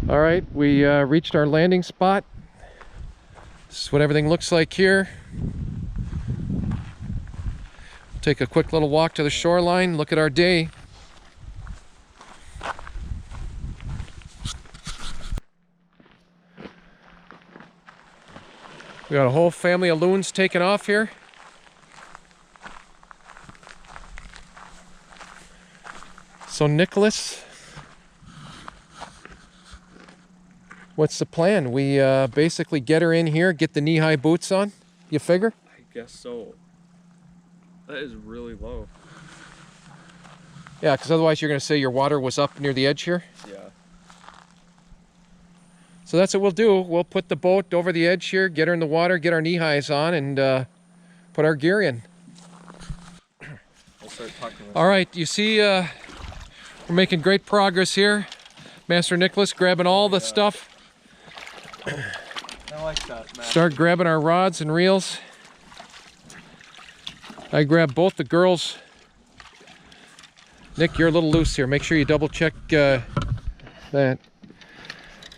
All right, we reached our landing spot. This is what everything looks like here. Take a quick little walk to the shoreline, look at our day. We got a whole family of loons taking off here. So Nicholas, what's the plan? We basically get her in here, get the knee-high boots on, you figure? I guess so. That is really low. Yeah, because otherwise you're going to say your water was up near the edge here. Yeah. So that's what we'll do. We'll put the boat over the edge here, get her in the water, get our knee-highs on, and put our gear in. I'll start talking with All right, you see we're making great progress here. Master Nicholas grabbing all the stuff. I like that, man. Start grabbing our rods and reels. I grab both the girls. Nick, you're a little loose here. Make sure you double check that.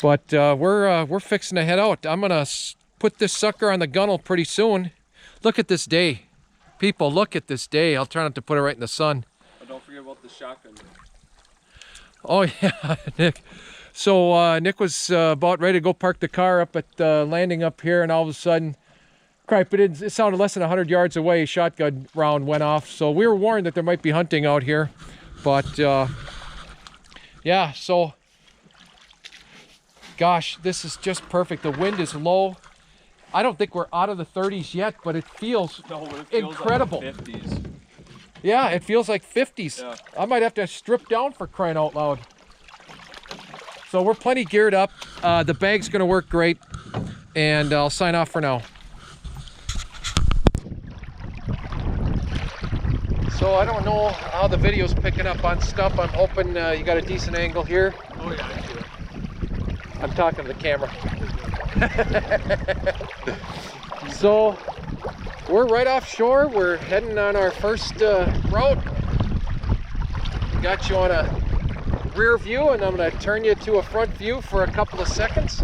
But we're fixing to head out. I'm gonna put this sucker on the gunnel pretty soon. Look at this day. People, look at this day. I'll try not to put it right in the sun. Oh, don't forget about the shotgun. Oh yeah, Nick. So Nick was about ready to go park the car up at the landing up here, and all of a sudden, crap, it sounded less than 100 yards away. Shotgun round went off. So we were warned that there might be hunting out here. But yeah, so gosh, this is just perfect. The wind is low. I don't think we're out of the 30s yet, but it feels, incredible. Like 50s. Yeah, it feels like 50s. Yeah. I might have to strip down for crying out loud. So we're plenty geared up. The bag's going to work great, and I'll sign off for now. So I don't know how the video's picking up on stuff. I'm hoping you got a decent angle here. Oh yeah, I do. I'm talking to the camera. So we're right offshore. We're heading on our first route. Got you on a rear view, and I'm going to turn you to a front view for a couple of seconds.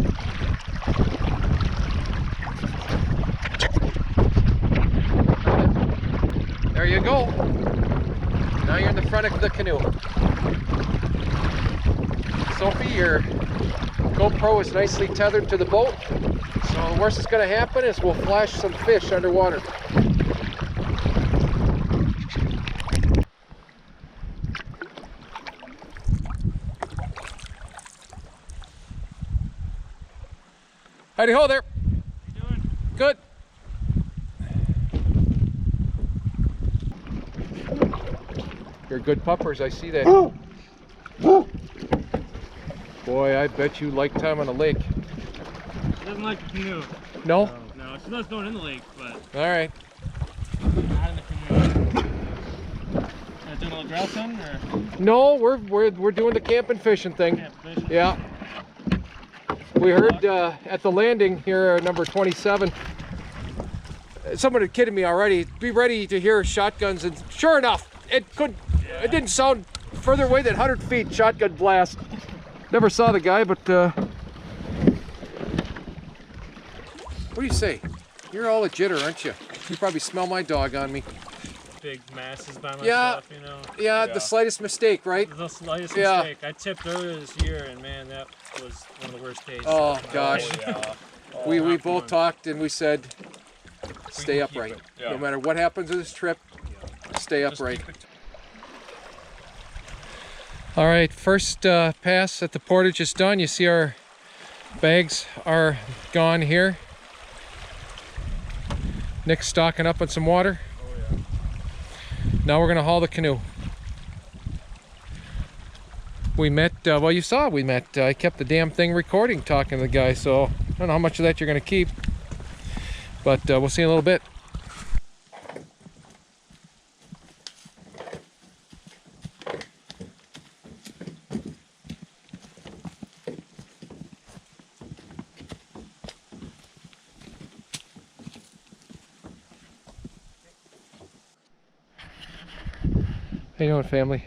There you go. Now you're in the front of the canoe. Sophie, your GoPro is nicely tethered to the boat. So the worst that's going to happen is we'll flash some fish underwater. Howdy ho there. How you doing? Good. You're good puppers, I see that. Boy, I bet you like time on the lake. She doesn't like the canoe. No? No, she loves going in the lake, but All right. not in the canoe. Doing a little grouse hunting, or No, we're doing the camp and fishing thing. camp fishing? Yeah. We heard at the landing here, number 27, someone had kidded me already. Be ready to hear shotguns, and sure enough, it didn't sound further away than 100 feet. Shotgun blast. Never saw the guy, but what do you say? You're all a jitter, aren't you? You probably smell my dog on me. Big masses by myself, Yeah. you know. Yeah, the slightest mistake, right? The slightest Yeah. mistake. I tipped earlier this year, and man, that was one of the worst days. Oh gosh. Yeah. We not both fun. talked and we said, stay can keep upright. it, yeah. No matter what happens with this trip, stay Just upright. keep it- All right, first pass at the portage is done. You see our bags are gone here. Nick's stocking up on some water. Oh yeah. Now we're gonna haul the canoe. We met, well you saw we met. I kept the damn thing recording talking to the guy, so I don't know how much of that you're gonna keep. But we'll see in a little bit. How you doing, family?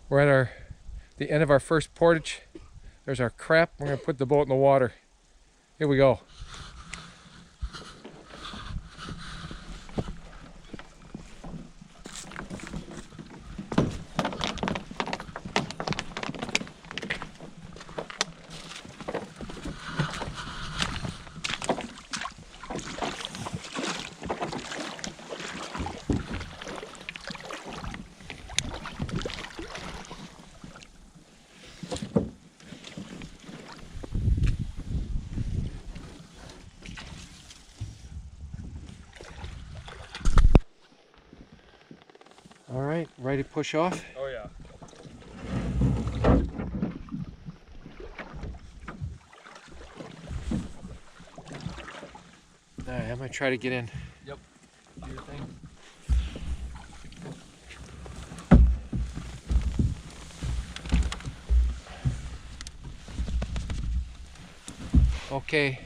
We're at the end of our first portage. There's our crap. We're going to put the boat in the water. Here we go. All right, ready to push off? Oh yeah. All right, I'm gonna try to get in. Yep. Do your thing. Okay.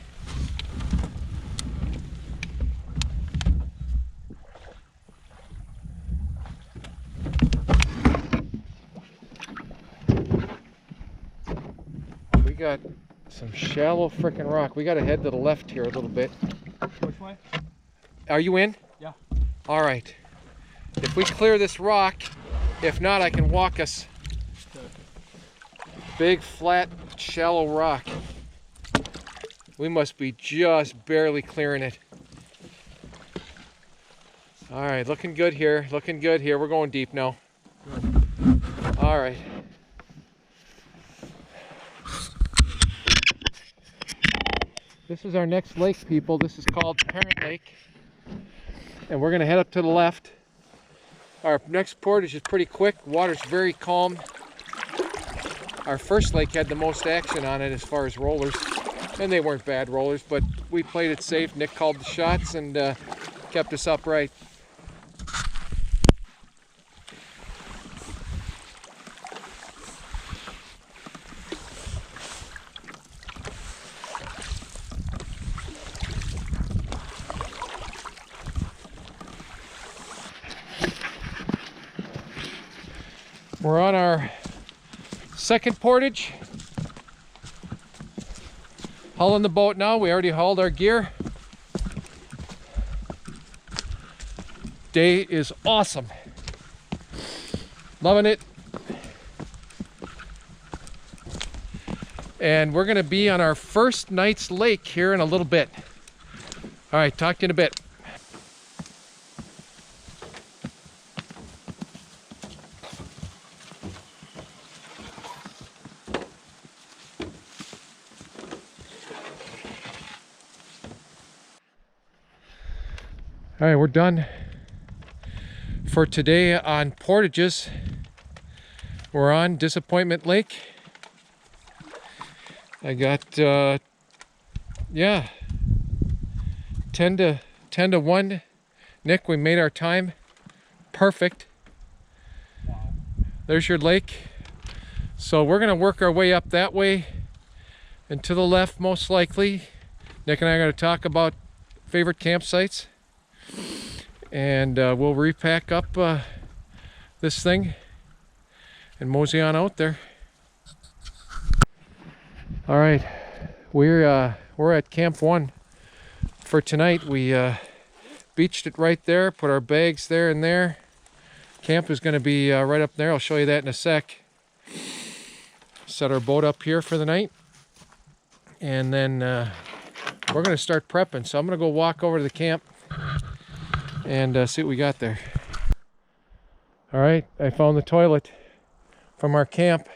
We got some shallow frickin' rock. We gotta head to the left here a little bit. Which way? Are you in? Yeah. All right. If we clear this rock, if not, I can walk us. Big, flat, shallow rock. We must be just barely clearing it. All right, looking good here. Looking good here. We're going deep now. Good. All right. This is our next lake, people. This is called Parent Lake. And we're gonna head up to the left. Our next portage is pretty quick. Water's very calm. Our first lake had the most action on it as far as rollers. And they weren't bad rollers, but we played it safe. Nick called the shots and kept us upright. We're on our second portage. Hauling the boat now. We already hauled our gear. Day is awesome. Loving it. And we're gonna be on our first night's lake here in a little bit. All right, talk to you in a bit. All right, we're done for today on portages. We're on Disappointment Lake. I got, yeah, 10 to 1. Nick, we made our time. Perfect. Wow. There's your lake. So we're gonna work our way up that way and to the left most likely. Nick and I are gonna talk about favorite campsites. And we'll repack up this thing and mosey on out there. All right, we're at Camp 1 for tonight. We beached it right there, put our bags there and there. Camp is going to be right up there. I'll show you that in a sec. Set our boat up here for the night, and then we're going to start prepping. So I'm going to go walk over to the camp and see what we got there. All right, I found the toilet from our camp.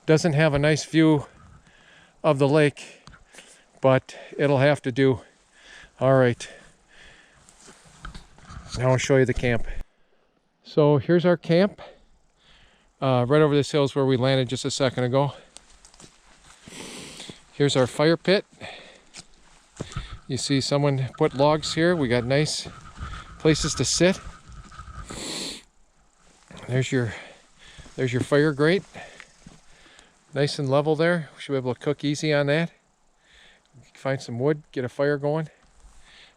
Doesn't have a nice view of the lake, but it'll have to do. All right, now I'll show you the camp. So here's our camp. Right over this hill is where we landed just a second ago. Here's our fire pit. You see someone put logs here. We got nice places to sit. There's your fire grate. Nice and level there. We should be able to cook easy on that. Find some wood, get a fire going.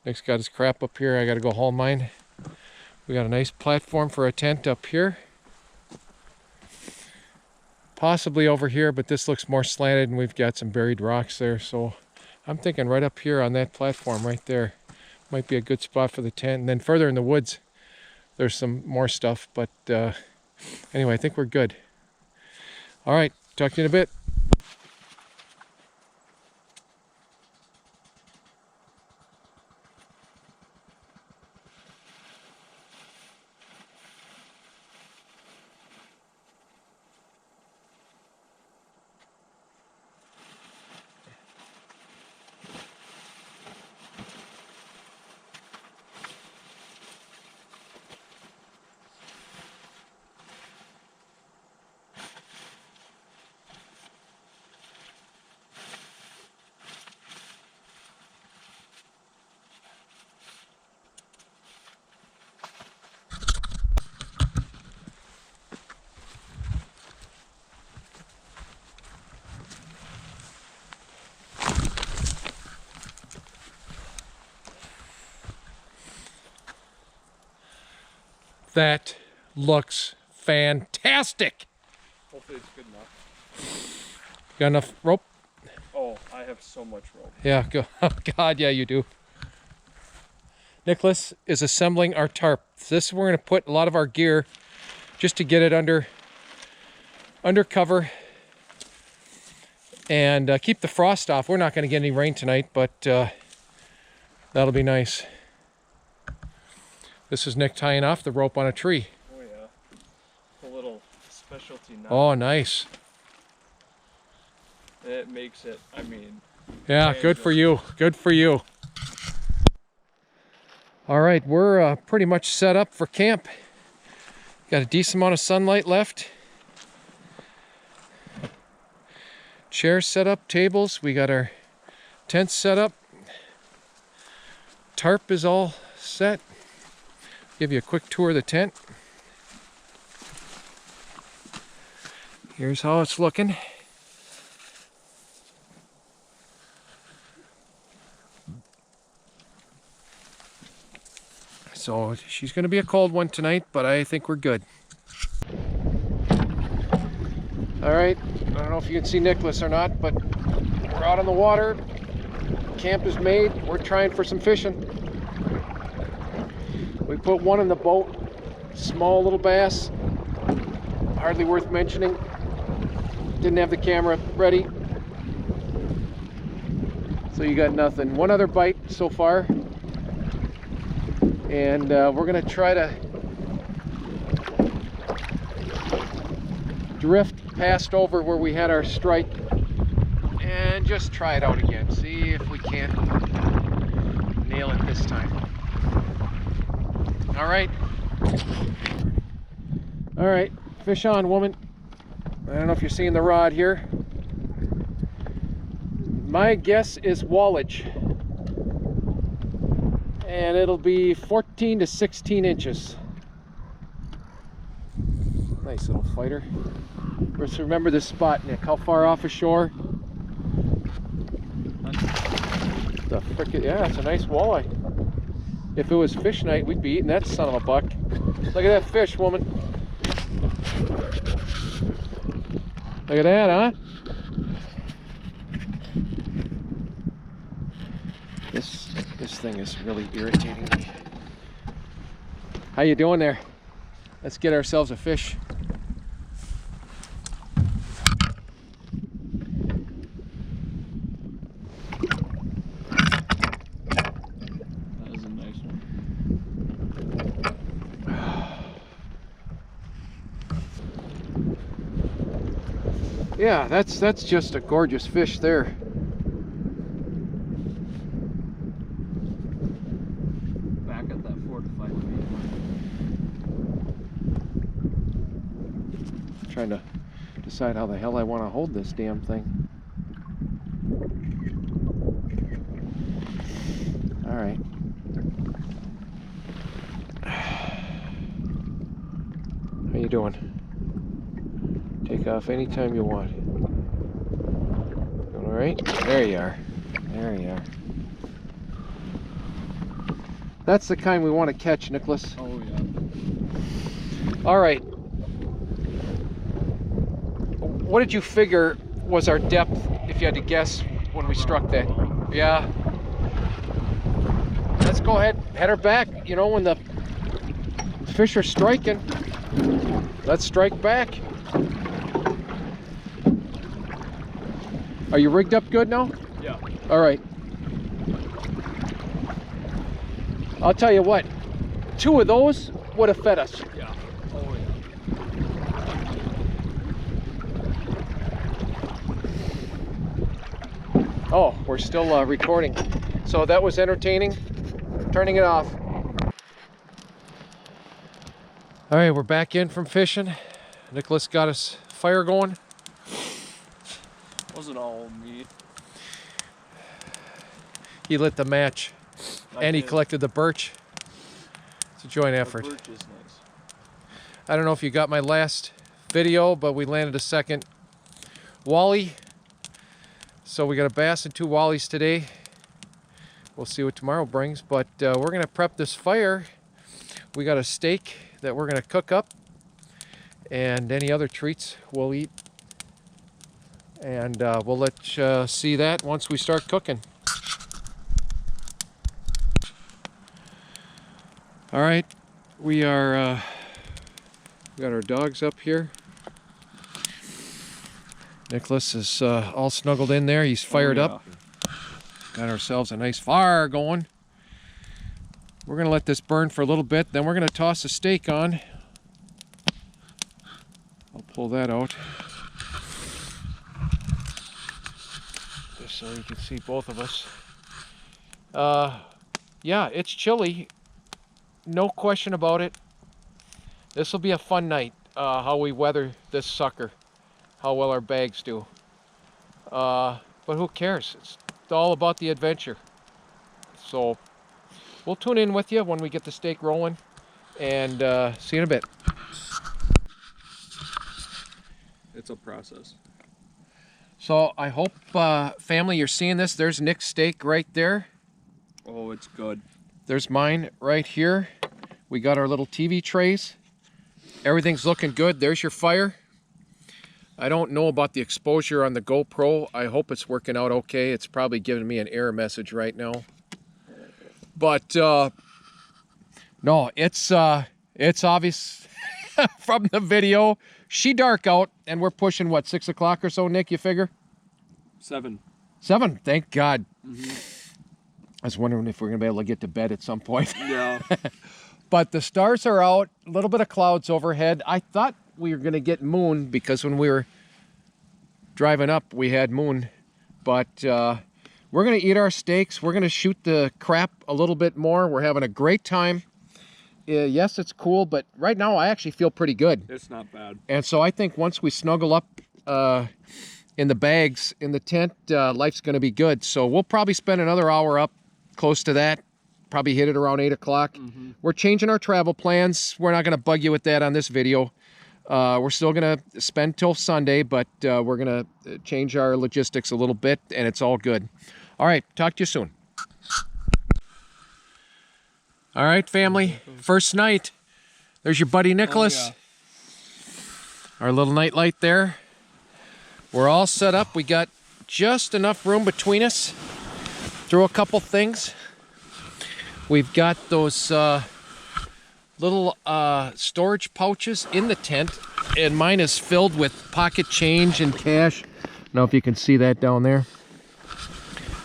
Nick's got his crap up here. I gotta go haul mine. We got a nice platform for a tent up here. possibly over here, but this looks more slanted and we've got some buried rocks there. So I'm thinking right up here on that platform right there might be a good spot for the tent. And then further in the woods, there's some more stuff. But anyway, I think we're good. All right, talk to you in a bit. That looks fantastic. Hopefully it's good enough. Got enough rope? Oh, I have so much rope. Yeah, go. Oh God, yeah, you do. Nicholas is assembling our tarp. This we're going to put a lot of our gear just to get it under cover and keep the frost off. We're not going to get any rain tonight, but that'll be nice. This is Nick tying off the rope on a tree. Oh yeah, a little specialty knot. Oh, nice. It makes it, I mean. Yeah, good for you. Good for you. All right, we're pretty much set up for camp. Got a decent amount of sunlight left. Chairs set up, tables. We got our tents set up. Tarp is all set. Give you a quick tour of the tent. Here's how it's looking. So she's going to be a cold one tonight, but I think we're good. All right, I don't know if you can see Nicholas or not, but we're out on the water. Camp is made. We're trying for some fishing. We put one in the boat, small little bass, hardly worth mentioning. Didn't have the camera ready, so you got nothing. One other bite so far, and we're gonna try to drift past over where we had our strike and just try it out again. See if we can't nail it this time. All right. All right, fish on, woman. I don't know if you're seeing the rod here. My guess is wallage. And it'll be 14 to 16 inches. Nice little fighter. Let's remember this spot, Nick. How far off ashore? The frickin', yeah, it's a nice walleye. If it was fish night, we'd be eating that son of a buck. Look at that fish, woman. Look at that, huh? This thing is really irritating me. How you doing there? Let's get ourselves a fish. That is a nice one. Yeah, that's just a gorgeous fish there. Back at that 4 to 5 feet. Trying to decide how the hell I want to hold this damn thing. All right. How you doing? Take off anytime you want. All right, there you are. There you are. That's the kind we want to catch, Nicholas. Oh yeah. All right. what did you figure was our depth, if you had to guess, when we struck that? Yeah. Let's go ahead, head her back. You know, when the fish are striking, let's strike back. Are you rigged up good now? Yeah. All right. I'll tell you what, 2 of those would have fed us. Yeah. Oh yeah. Oh, we're still recording. So that was entertaining. Turning it off. All right, we're back in from fishing. Nicholas got his fire going. Wasn't all me. He lit the match. And he collected the birch. It's a joint effort. The birch is nice. I don't know if you got my last video, but we landed a second wally. So we got a bass and 2 wallies today. We'll see what tomorrow brings, but we're gonna prep this fire. We got a steak that we're gonna cook up, and any other treats we'll eat. And we'll let you see that once we start cooking. All right, we are, we got our dogs up here. Nicholas is all snuggled in there. He's fired up. Got ourselves a nice fire going. We're gonna let this burn for a little bit, then we're gonna toss the steak on. I'll pull that out. Just so you can see both of us. Yeah, it's chilly. No question about it. This will be a fun night, how we weather this sucker, how well our bags do. But who cares? It's all about the adventure. So we'll tune in with you when we get the steak rolling, and see you in a bit. It's a process. So I hope, family, you're seeing this. There's Nick's steak right there. Oh, it's good. There's mine right here. We got our little TV trays. Everything's looking good. There's your fire. I don't know about the exposure on the GoPro. I hope it's working out okay. It's probably giving me an error message right now. But no, it's obvious from the video. She dark out, and we're pushing what, 6 o'clock or so, Nick? You figure? 7. 7. Thank God. Mm-hmm. I was wondering if we're gonna be able to get to bed at some point. Yeah. But the stars are out. A little bit of clouds overhead. I thought we were gonna get moon because when we were driving up, we had moon. But we're gonna eat our steaks. We're gonna shoot the crap a little bit more. We're having a great time. Yes, it's cool, but right now I actually feel pretty good. It's not bad. And so I think once we snuggle up in the bags, in the tent, life's gonna be good. So we'll probably spend another hour up, close to that. Probably hit it around 8 o'clock. Mm-hmm. We're changing our travel plans. We're not gonna bug you with that on this video. We're still gonna spend till Sunday, but we're gonna change our logistics a little bit, and it's all good. All right, talk to you soon. All right, family, first night. There's your buddy Nicholas. Oh, yeah. Our little night light there. We're all set up. We got just enough room between us. Throw a couple things. We've got those little storage pouches in the tent, and mine is filled with pocket change and cash. I don't know if you can see that down there.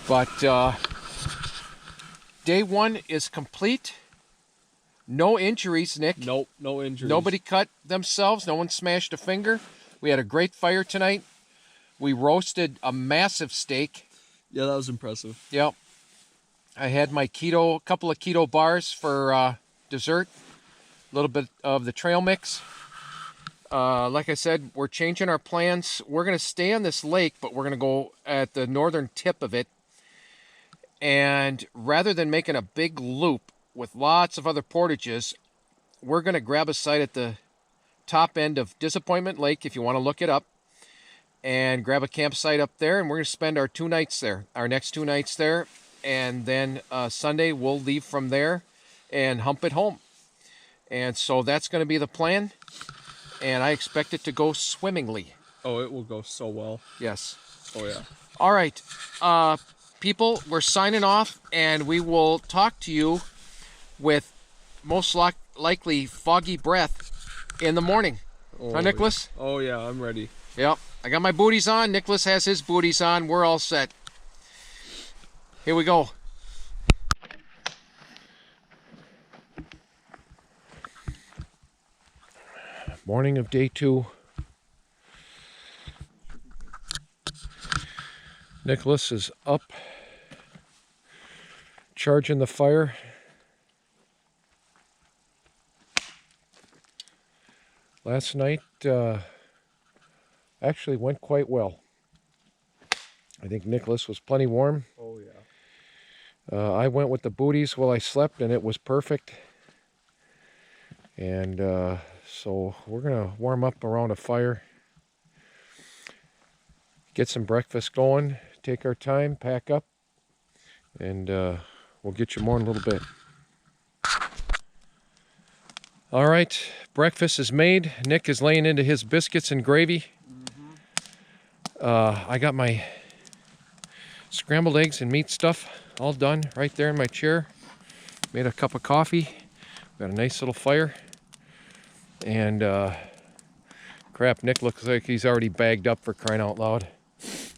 But day 1 is complete. No injuries, Nick. Nope, no injuries. Nobody cut themselves. No one smashed a finger. We had a great fire tonight. We roasted a massive steak. Yeah, that was impressive. Yep. I had my couple of keto bars for dessert. A little bit of the trail mix. Like I said, we're changing our plans. We're going to stay on this lake, but we're going to go at the northern tip of it. And rather than making a big loop with lots of other portages, we're going to grab a site at the top end of Disappointment Lake, if you want to look it up, and grab a campsite up there, and we're going to spend our 2 nights there, our next 2 nights there, and then Sunday we'll leave from there and hump it home. And so that's going to be the plan, and I expect it to go swimmingly. Oh, it will go so well. Yes. Oh yeah. All right, people, we're signing off, and we will talk to you with most likely foggy breath in the morning. Oh, Huh, Nicholas? Yeah. Oh yeah, I'm ready. Yep. I got my booties on. Nicholas has his booties on. We're all set. Here we go. Morning of day 2. Nicholas is up, charging the fire. Last night actually went quite well. I think Nicholas was plenty warm. Oh yeah. I went with the booties while I slept, and it was perfect. And so we're gonna warm up around a fire, get some breakfast going, take our time, pack up, and we'll get you more in a little bit. All right, breakfast is made. Nick is laying into his biscuits and gravy. I got my scrambled eggs and meat stuff all done right there in my chair. Made a cup of coffee. Got a nice little fire. And crap, Nick looks like he's already bagged up, for crying out loud.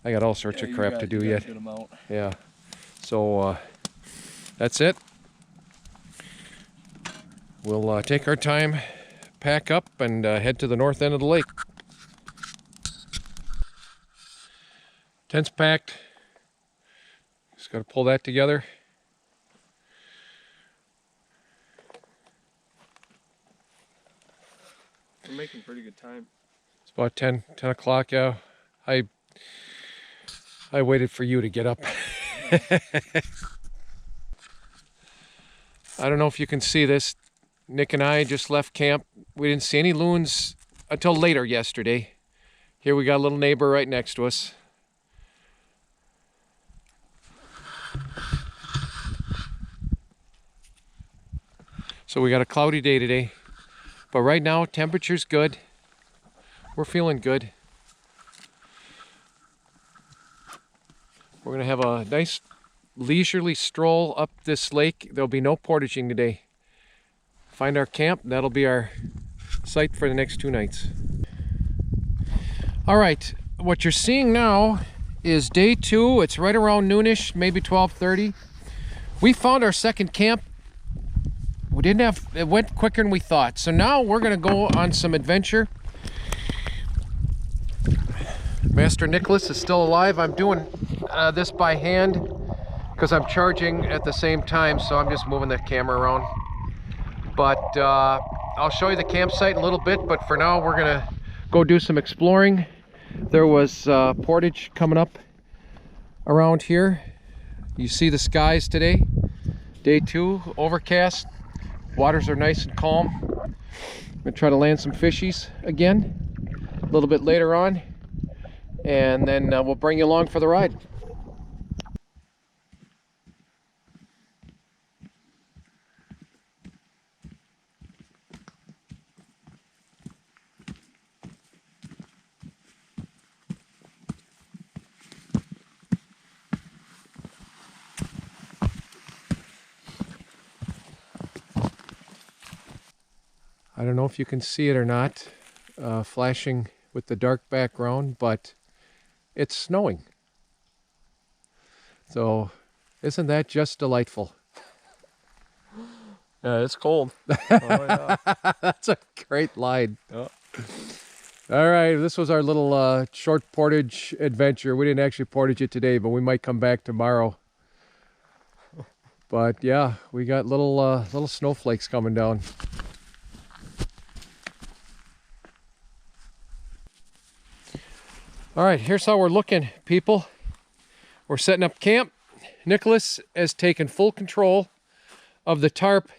I got all sorts of crap to do yet. Yeah. So that's it. We'll take our time, pack up, and head to the north end of the lake. Tent's packed. Just got to pull that together. We're making pretty good time. It's about 10 o'clock, yeah. I waited for you to get up. I don't know if you can see this. Nick and I just left camp. We didn't see any loons until later yesterday. Here we got a little neighbor right next to us. So we got a cloudy day today. But right now, temperature's good. We're feeling good. We're gonna have a nice leisurely stroll up this lake. There'll be no portaging today. Find our camp, that'll be our site for the next 2 nights. All right, what you're seeing now is day 2. It's right around noonish, maybe 12:30. We found our second camp. It went quicker than we thought. So now we're gonna go on some adventure. Master Nicholas is still alive. I'm doing this by hand because I'm charging at the same time, so I'm just moving the camera around. But I'll show you the campsite in a little bit, but for now we're gonna go do some exploring. There was portage coming up around here. You see the skies today. Day 2, overcast. Waters are nice and calm. I'm gonna try to land some fishies again a little bit later on, and then we'll bring you along for the ride. I don't know if you can see it or not, flashing with the dark background, but it's snowing. So isn't that just delightful? Yeah, it's cold. Oh yeah. That's a great line. Yeah. All right, this was our little short portage adventure. We didn't actually portage it today, but we might come back tomorrow. But yeah, we got little snowflakes coming down. All right, here's how we're looking, people. We're setting up camp. Nicholas has taken full control of the tarp.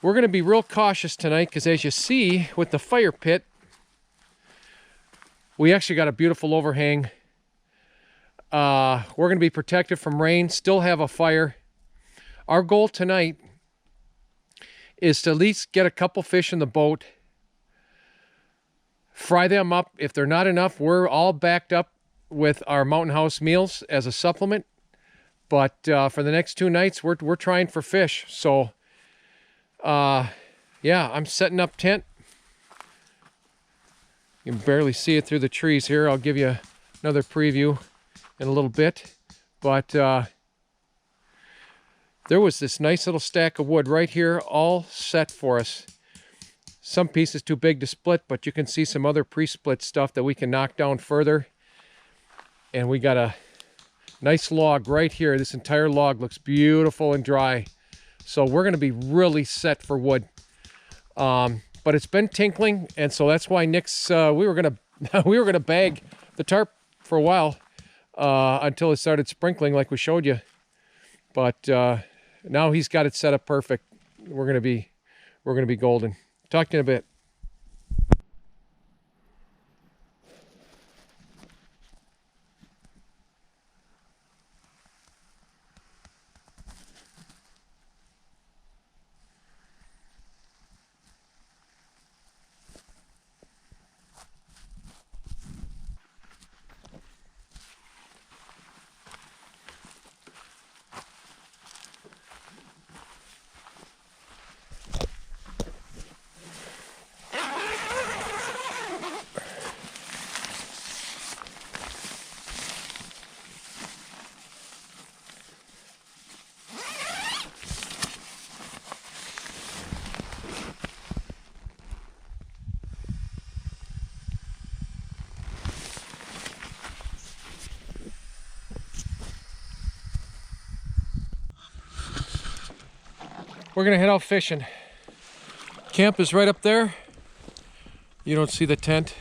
We're going to be real cautious tonight because, as you see with the fire pit, we actually got a beautiful overhang. We're going to be protected from rain, still have a fire. Our goal tonight is to at least get a couple fish in the boat fry them up. If they're not enough, we're all backed up with our Mountain House meals as a supplement. But for the next 2 nights, we're trying for fish. So, yeah, I'm setting up tent. You can barely see it through the trees here. I'll give you another preview in a little bit. But there was this nice little stack of wood right here, all set for us. Some pieces too big to split, but you can see some other pre-split stuff that we can knock down further. And we got a nice log right here. This entire log looks beautiful and dry. So we're going to be really set for wood. But it's been tinkling, and so that's why Nick's we were gonna bag the tarp for a while until it started sprinkling like we showed you. But now he's got it set up perfect. We're gonna be golden. Talk to you in a bit. We're gonna head out fishing. Camp is right up there. You don't see the tent.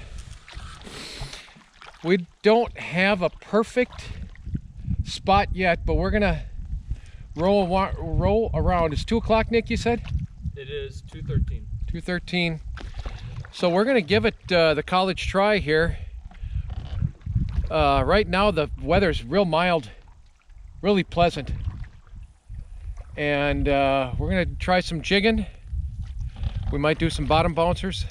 We don't have a perfect spot yet, but we're gonna roll around. It's 2 o'clock, Nick, you said? It is 2:13. 2:13. So we're gonna give it the college try here. Right now the weather's real mild, really pleasant. And we're gonna try some jigging. We might do some bottom bouncers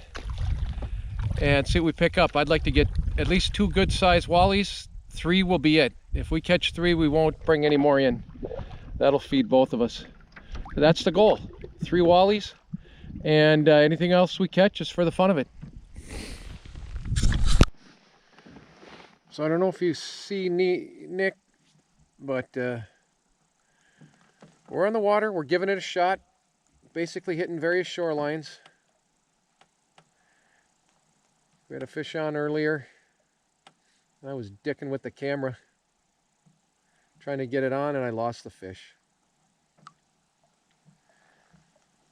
and see what we pick up. I'd like to get at least 2 good sized wallies. 3 will be it. If we catch 3, we won't bring any more in. That'll feed both of us. That's the goal. 3 wallies, and anything else we catch is for the fun of it. So I don't know if you see Nick, but we're on the water, we're giving it a shot, basically hitting various shorelines. We had a fish on earlier. I was dicking with the camera, trying to get it on, and I lost the fish.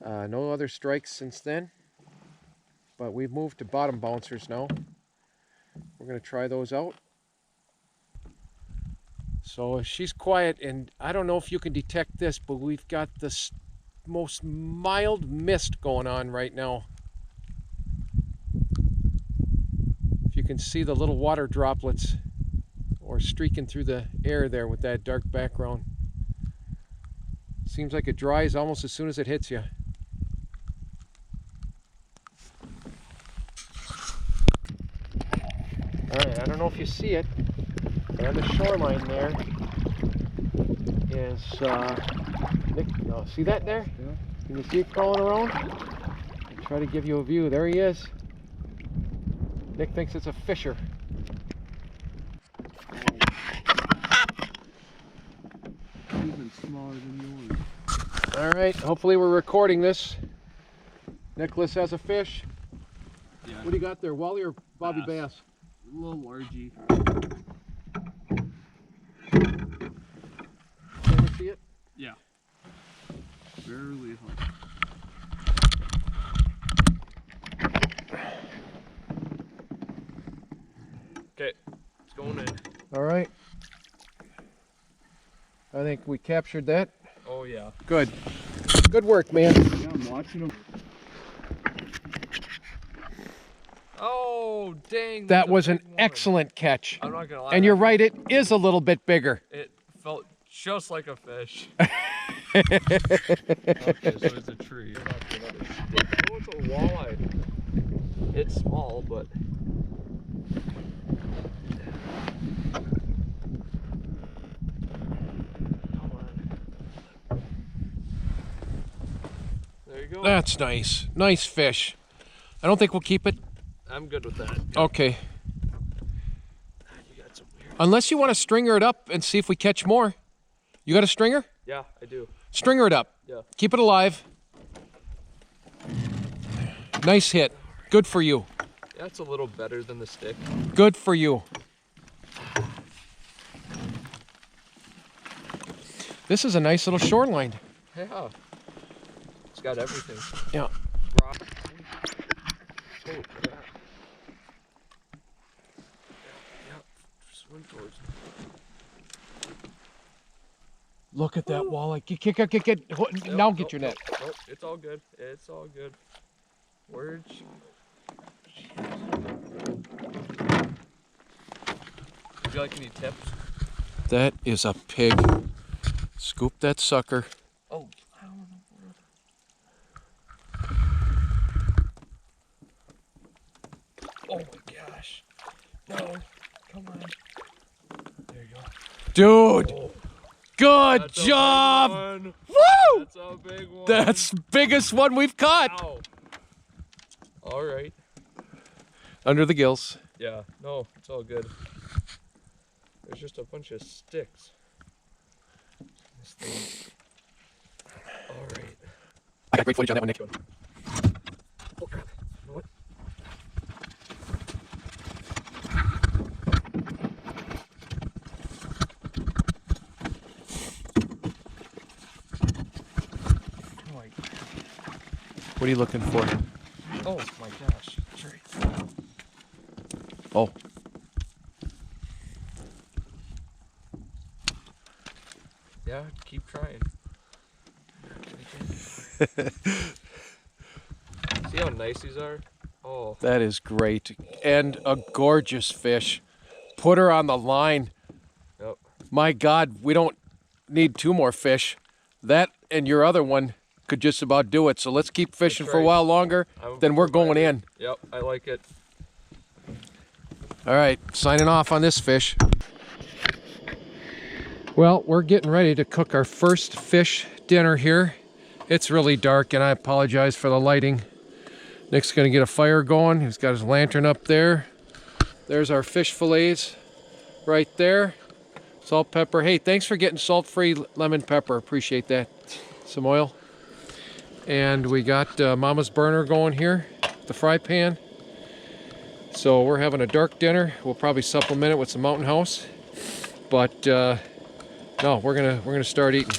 No other strikes since then, but we've moved to bottom bouncers now. We're going to try those out. So she's quiet, and I don't know if you can detect this, but we've got this most mild mist going on right now. If you can see the little water droplets or streaking through the air there with that dark background. Seems like it dries almost as soon as it hits you. Alright, I don't know if you see it. And the shoreline there is, Nick, no, see that there? Yeah. Can you see it crawling around? I'll try to give you a view. There he is. Nick thinks it's a fisher. Even smaller than yours. All right, hopefully we're recording this. Nicholas has a fish. Yeah. What do you got there, wally or bobby bass? A little largy. Ever see it? Yeah. Barely hot. Okay, it's going in. All right. I think we captured that. Oh yeah. Good. Good work, man. Yeah, I'm watching them. Oh, dang. That was an excellent catch. I'm not gonna lie. And you're right, it is a little bit bigger. It felt just like a fish. Okay, so it's a tree. Oh, it's a walleye. It's small, but come on. There you go. That's nice. Nice fish. I don't think we'll keep it. I'm good with that. Okay. You got some weird. Unless you want to stringer it up and see if we catch more. You got a stringer? Yeah, I do. Stringer it up. Yeah. Keep it alive. Nice hit. Good for you. That's a little better than the stick. Good for you. This is a nice little shoreline. Yeah. It's got everything. Yeah. Rock. Oh, yeah. Yeah. Swim towards me. Look at that walleye. Get. Now get your net. Nope. It's all good. It's all good. Word. Would you like any tips? That is a pig. Scoop that sucker. Oh, how in the world? Oh my gosh. No, come on. There you go. Dude, Oh, good that's a job. big one. Woo! That's a big one. That's biggest one we've caught. Ow. All right. Under the gills. Yeah, no, it's all good. There's just a bunch of sticks. This thing. All right. I got great footage on that one, Nick. Oh crap. You know what? Oh, What are you looking for? oh my gosh. Sorry. Oh. Yeah, keep trying. See how nice these are? Oh, That is great. And a gorgeous fish. Put her on the line. yep. My God, we don't need two more fish. That and your other one could just about do it. So let's keep fishing That's for a right. while longer. Then we're going in. Yep, I like it. All right, signing off on this fish. Well, we're getting ready to cook our first fish dinner here. It's really dark and I apologize for the lighting. Nick's gonna get a fire going. He's got his lantern up there. There's our fish fillets right there. Salt, pepper. Hey, thanks for getting salt-free lemon pepper. Appreciate that. Some oil. And we got Mama's burner going here, the fry pan. So we're having a dark dinner. We'll probably supplement it with some Mountain House. But no, we're gonna start eating.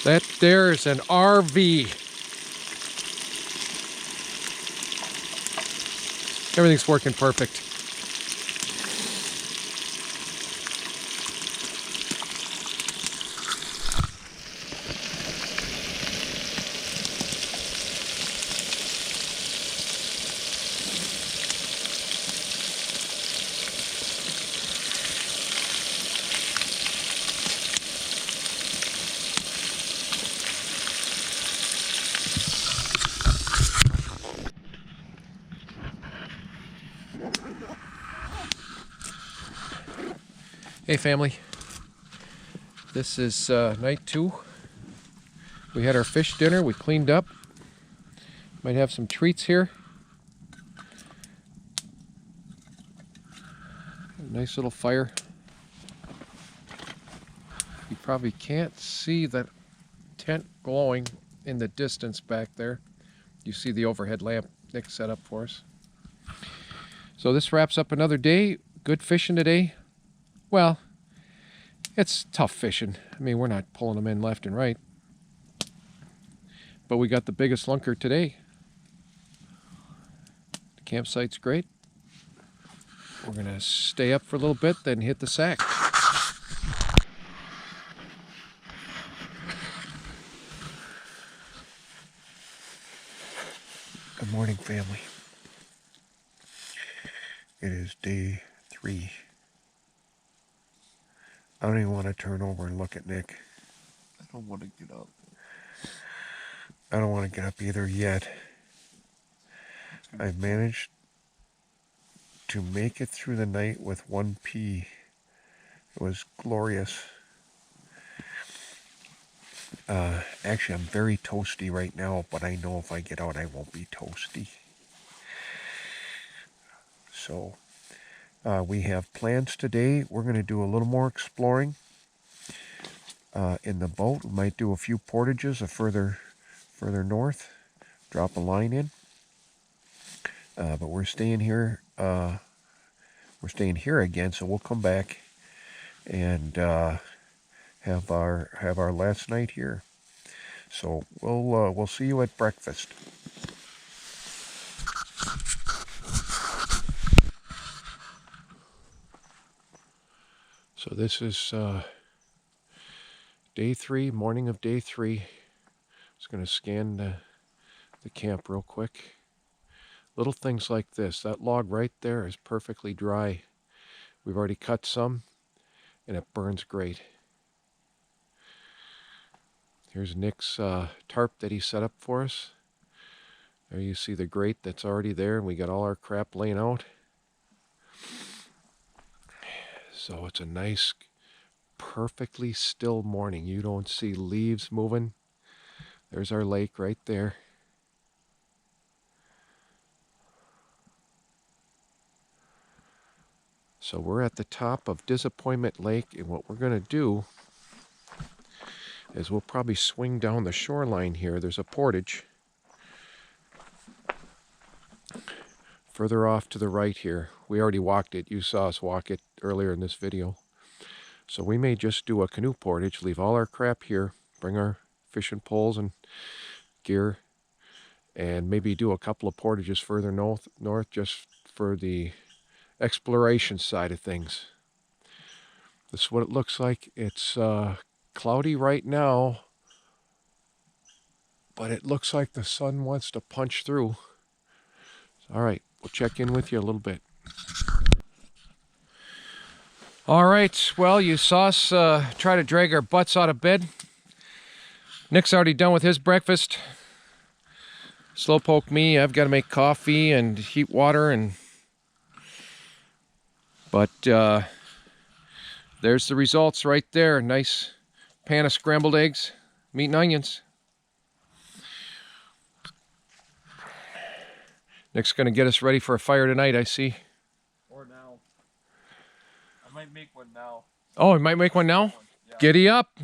That there is an RV. Everything's working perfect. Hey family, this is night 2. We had our fish dinner, we cleaned up. Might have some treats here. Nice little fire. You probably can't see that tent glowing in the distance back there. You see the overhead lamp Nick set up for us. So this wraps up another day. Good fishing today. Well, it's tough fishing. I mean, we're not pulling them in left and right. But we got the biggest lunker today. The campsite's great. We're going to stay up for a little bit, then hit the sack. Good morning, family. It is day 3. I don't even want to turn over and look at Nick. I don't want to get up. I don't want to get up either yet. I've managed to make it through the night with 1 pea. It was glorious. Actually, I'm very toasty right now, but I know if I get out, I won't be toasty. So, we have plans today. We're going to do a little more exploring in the boat. We might do a few portages further north, drop a line in. But we're staying here. We're staying here again, so we'll come back and have our last night here. So we'll see you at breakfast. So this is day 3, morning of day 3. Just going to scan the camp real quick. Little things like this. That log right there is perfectly dry. We've already cut some, and it burns great. Here's Nick's tarp that he set up for us. There you see the grate that's already there, and we got all our crap laying out. So it's a nice, perfectly still morning. You don't see leaves moving. There's our lake right there. So we're at the top of Disappointment Lake, and what we're going to do is we'll probably swing down the shoreline here. There's a portage further off to the right here. We already walked it. You saw us walk it earlier in this video. So we may just do a canoe portage, leave all our crap here, bring our fishing poles and gear, and maybe do a couple of portages further north just for the exploration side of things. This is what it looks like. It's cloudy right now, but it looks like the sun wants to punch through. All right, we'll check in with you a little bit. All right, well, you saw us try to drag our butts out of bed. Nick's already done with his breakfast. Slowpoke me. I've got to make coffee and heat water, but there's the results right there. Nice pan of scrambled eggs, meat and onions. Nick's going to get us ready for a fire tonight, I see. Or now. I might make one now. Oh, you might make one now? Yeah. Giddy up.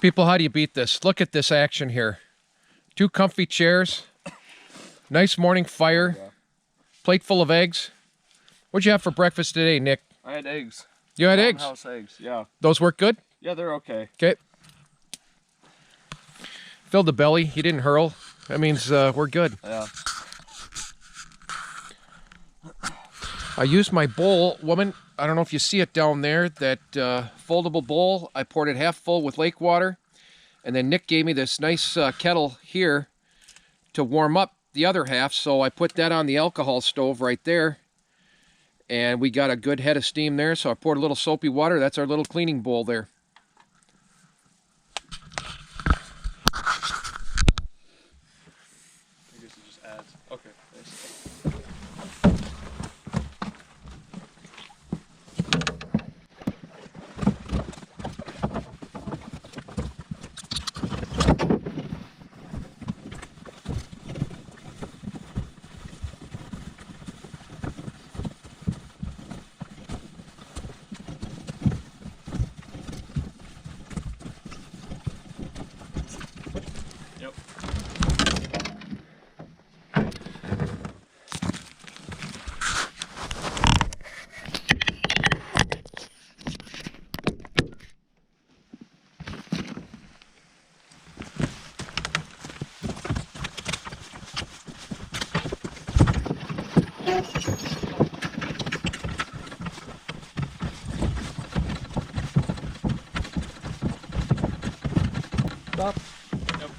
People, how do you beat this? Look at this action here. 2 comfy chairs, nice morning fire, plate full of eggs. What'd you have for breakfast today, Nick? I had eggs. You had eggs? House eggs, yeah. Those work good? Yeah, they're okay. Okay. Filled the belly. He didn't hurl. That means we're good. Yeah. I used my bowl, woman. I don't know if you see it down there, that foldable bowl. I poured it half full with lake water. And then Nick gave me this nice kettle here to warm up the other half. So I put that on the alcohol stove right there. And we got a good head of steam there. So I poured a little soapy water. That's our little cleaning bowl there. I guess it just adds. Okay, nice. Stop. Yep.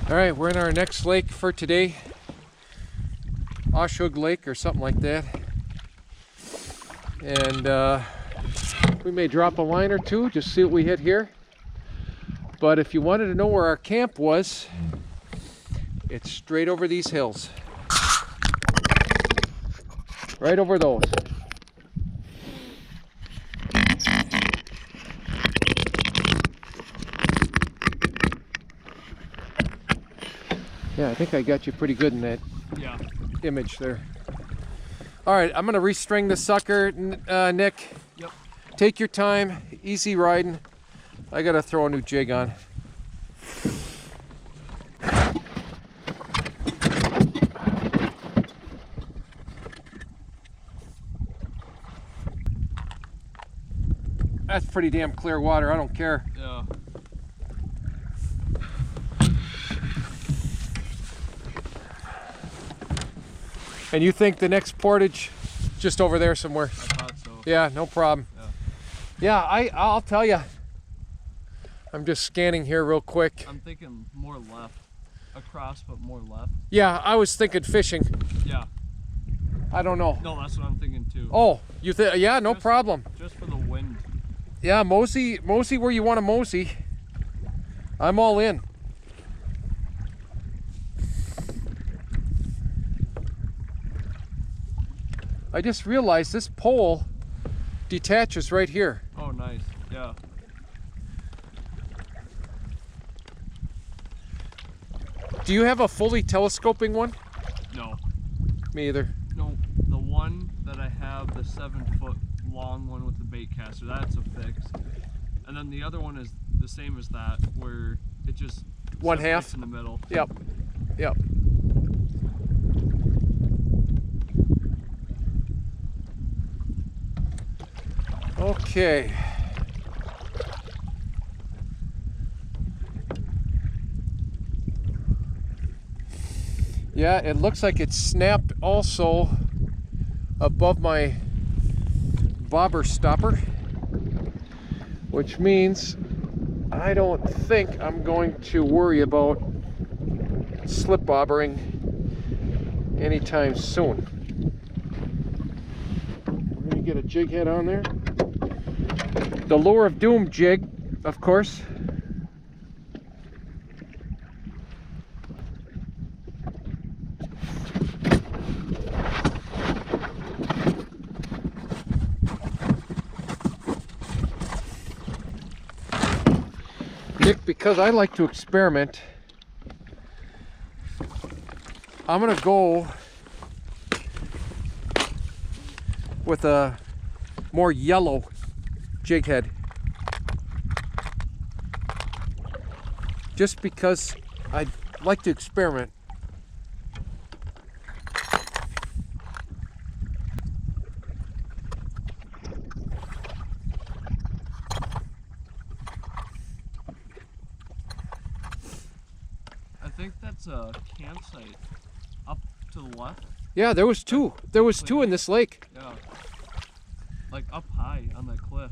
All right, we're in our next lake for today. Oshug Lake or something like that. And we may drop a line or two, just see what we hit here. But if you wanted to know where our camp was, it's straight over these hills. Right over those. Yeah, I think I got you pretty good in that Yeah. image there. All right, I'm gonna restring the sucker, Nick. Yep. Take your time, easy riding. I gotta throw a new jig on. That's pretty damn clear water, I don't care. Yeah. And you think the next portage just over there somewhere? I thought so. Yeah, no problem. Yeah. Yeah, I'll tell you. I'm just scanning here real quick. I'm thinking more left. Across, but more left. Yeah, I was thinking fishing. Yeah. I don't know. No, that's what I'm thinking too. Oh, you think? Yeah, no Just- problem. Just for the wind. Yeah, mosey where you want to mosey. I'm all in. I just realized this pole detaches right here. Oh, nice. Yeah. Do you have a fully telescoping one? No. Me either. No. The one that I have, the 7-foot long one with the bait caster, that's a fix. And then the other one is the same as that, where it just One separates half? in the middle. Yep. Yep. Okay. Yeah, it looks like it's snapped also above my bobber stopper, which means I don't think I'm going to worry about slip bobbering anytime soon. We're gonna get a jig head on there. The Lure of Doom jig, of course. Nick, because I like to experiment, I'm gonna go with a more yellow jig head. Just because I like to experiment. I think that's a campsite up to the left. Yeah, there was two. There was two in this lake. Yeah. Like up high on that cliff.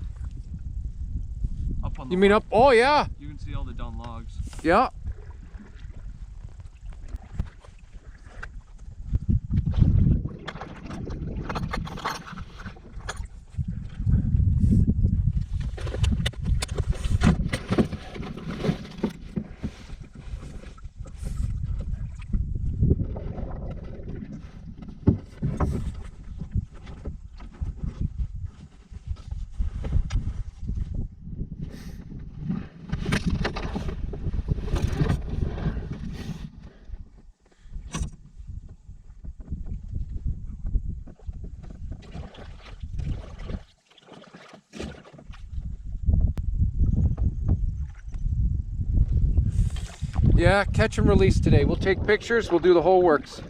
Up on the You mean up? left. Oh yeah, You can see all the down logs. yeah. Yeah, catch and release today. We'll take pictures, we'll do the whole works.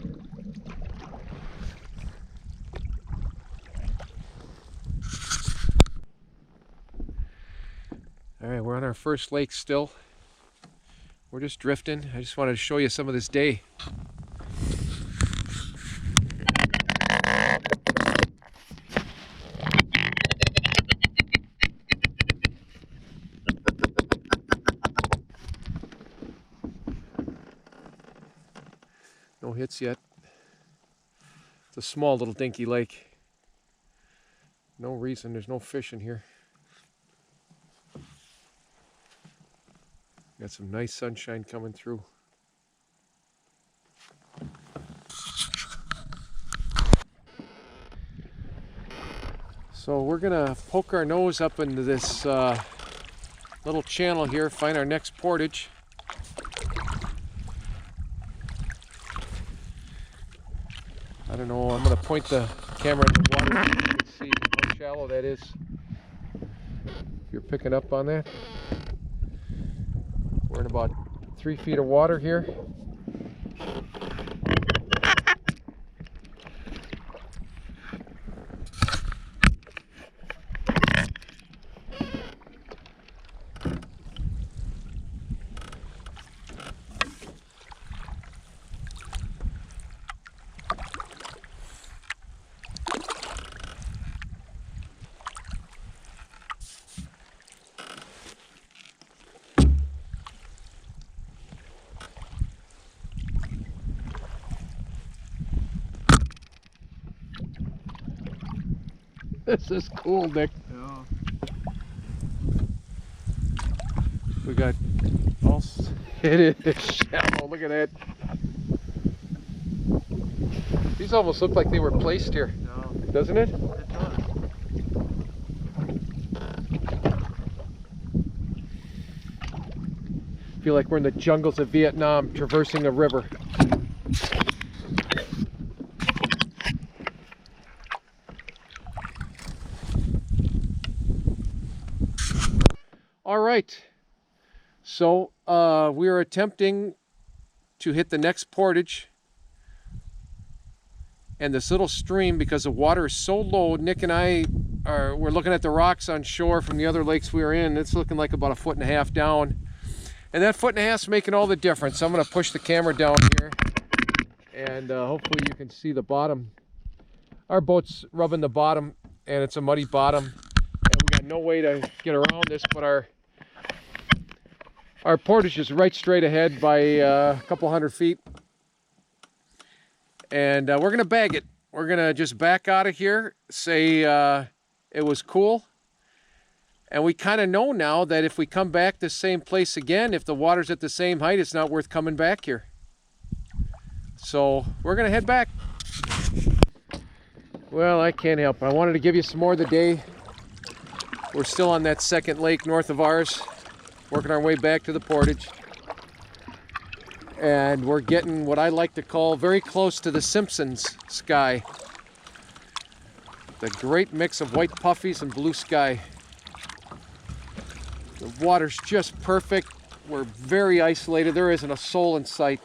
All right, we're on our first lake still. We're just drifting. I just wanted to show you some of this day. No hits yet. It's a small little dinky lake. No reason, there's no fish in here. Got some nice sunshine coming through. So we're gonna poke our nose up into this little channel here, find our next portage. I don't know, I'm gonna point the camera in the water so you can see how shallow that is. If you're picking up on that. We're in about 3 feet of water here. This is cool, Nick. Yeah. We got all. It is shallow. Look at that. These almost look like they were placed here, Yeah. doesn't it? It does. Feel like we're in the jungles of Vietnam, traversing a river. All right, so we are attempting to hit the next portage, and this little stream, because the water is so low, Nick and I we're looking at the rocks on shore from the other lakes we were in. It's looking like about 1.5 feet down, and that 1.5 feet is making all the difference. So I'm going to push the camera down here, and hopefully you can see the bottom. Our boat's rubbing the bottom, and it's a muddy bottom, and we got no way to get around this, but our portage is right straight ahead by a couple hundred feet. And we're going to bag it. We're going to just back out of here, say it was cool. And we kind of know now that if we come back this same place again, if the water's at the same height, it's not worth coming back here. So we're going to head back. Well, I can't help it. I wanted to give you some more of the day. We're still on that second lake north of ours, working our way back to the portage. And we're getting what I like to call very close to the Simpsons sky. The great mix of white puffies and blue sky. The water's just perfect. We're very isolated. There isn't a soul in sight.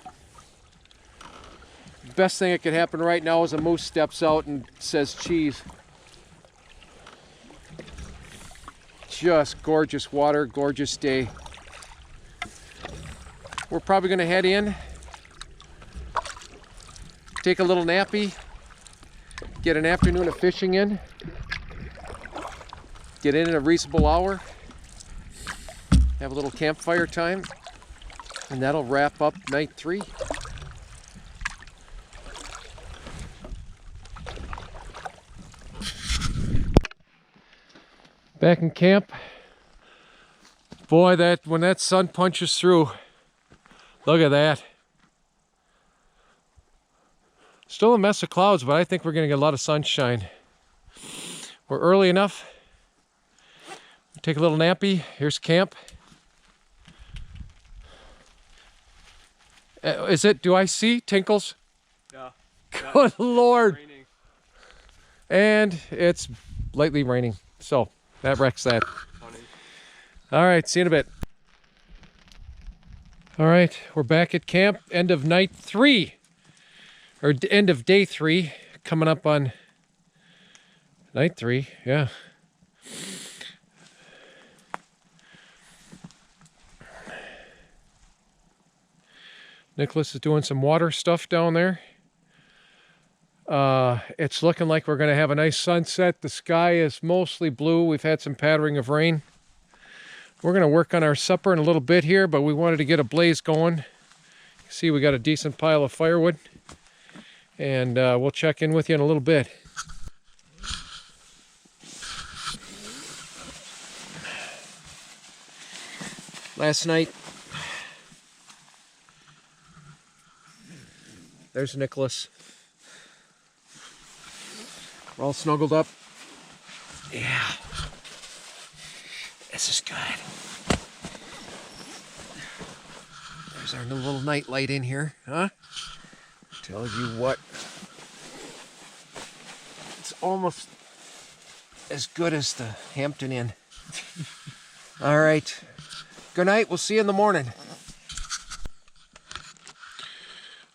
The best thing that could happen right now is a moose steps out and says cheese. Just gorgeous water, gorgeous day. We're probably going to head in, take a little nappy, get an afternoon of fishing in, get in at a reasonable hour, have a little campfire time, and that'll wrap up night 3. Back in camp. Boy, when that sun punches through, look at that. Still a mess of clouds, but I think we're going to get a lot of sunshine. We're early enough. Take a little nappy. Here's camp. Is it? Do I see tinkles? Yeah. Good Lord. Raining. And it's lightly raining. So that wrecks that. Funny. All right, see you in a bit. All right, we're back at camp, end of night 3, or end of day 3, coming up on night 3, yeah. Nicholas is doing some water stuff down there. It's looking like we're going to have a nice sunset. The sky is mostly blue. We've had some pattering of rain. We're going to work on our supper in a little bit here, but we wanted to get a blaze going. See, we got a decent pile of firewood. And we'll check in with you in a little bit. Last night, there's Nicholas. We're all snuggled up. Yeah. This is good. There's our new little night light in here, huh? Tell you what. It's almost as good as the Hampton Inn. All right. Good night. We'll see you in the morning.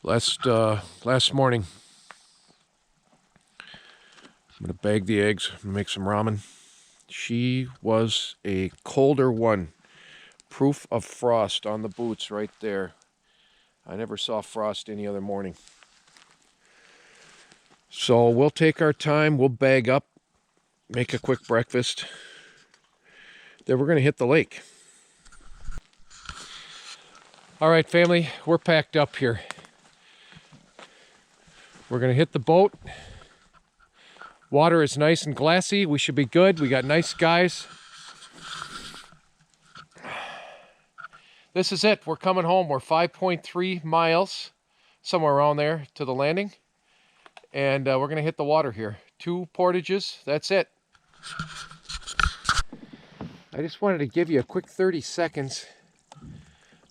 Last morning, I'm gonna bag the eggs, make some ramen. She was a colder one. Proof of frost on the boots right there. I never saw frost any other morning. So we'll take our time, we'll bag up, make a quick breakfast. Then we're gonna hit the lake. All right, family, we're packed up here. We're gonna hit the boat. Water is nice and glassy. We should be good. We got nice skies. This is it. We're coming home. We're 5.3 miles, somewhere around there, to the landing. And we're gonna hit the water here. 2 portages, that's it. I just wanted to give you a quick 30 seconds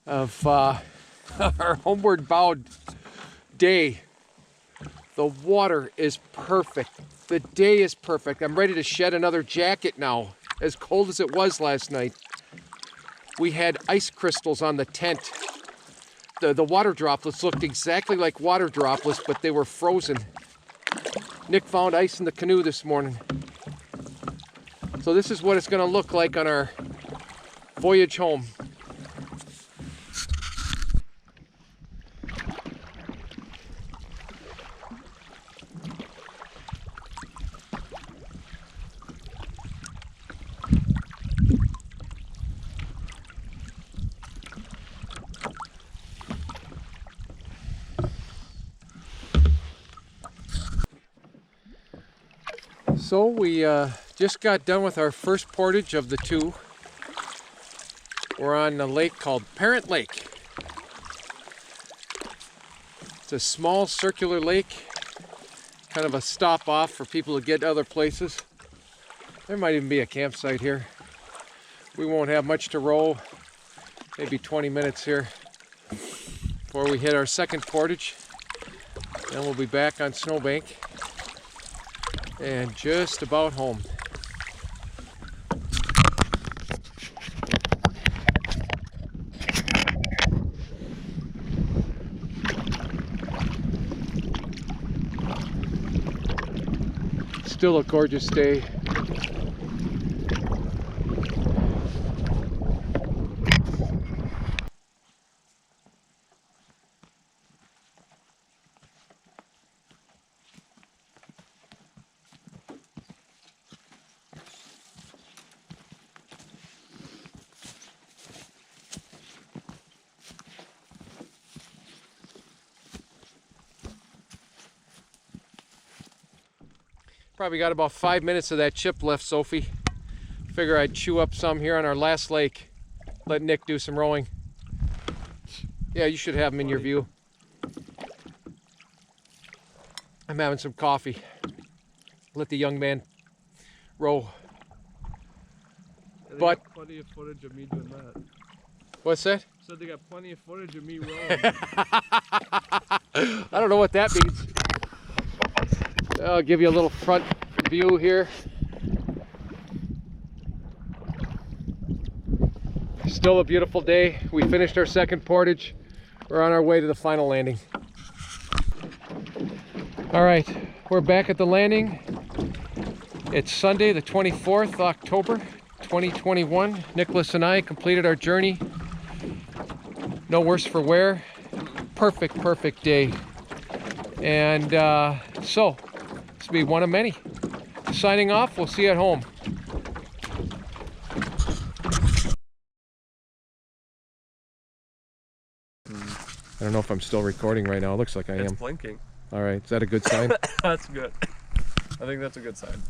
of our homeward bound day. The water is perfect. The day is perfect. I'm ready to shed another jacket now, as cold as it was last night. We had ice crystals on the tent. The water droplets looked exactly like water droplets, but they were frozen. Nick found ice in the canoe this morning. So this is what it's gonna look like on our voyage home. So we just got done with our first portage of the 2. We're on a lake called Parent Lake. It's a small circular lake, kind of a stop off for people to get other places. There might even be a campsite here. We won't have much to row, maybe 20 minutes here before we hit our second portage. Then we'll be back on Snowbank. And just about home. Still a gorgeous day. Probably got about 5 minutes of that chip left, Sophie. Figure I'd chew up some here on our last lake. Let Nick do some rowing. Yeah, you should have him in your view. I'm having some coffee. Let the young man row. Yeah, they But got plenty of footage of me doing that. what's that? Said they got plenty of footage of me rowing. I don't know what that means. I'll give you a little front view here. Still a beautiful day. We finished our second portage. We're on our way to the final landing. All right, we're back at the landing. It's Sunday, the 24th October, 2021. Nicholas and I completed our journey. No worse for wear. perfect day. And so, this will be one of many. Signing off, we'll see you at home. I don't know if I'm still recording right now. It looks like I am. It's blinking. All right, is that a good sign? That's good. I think that's a good sign.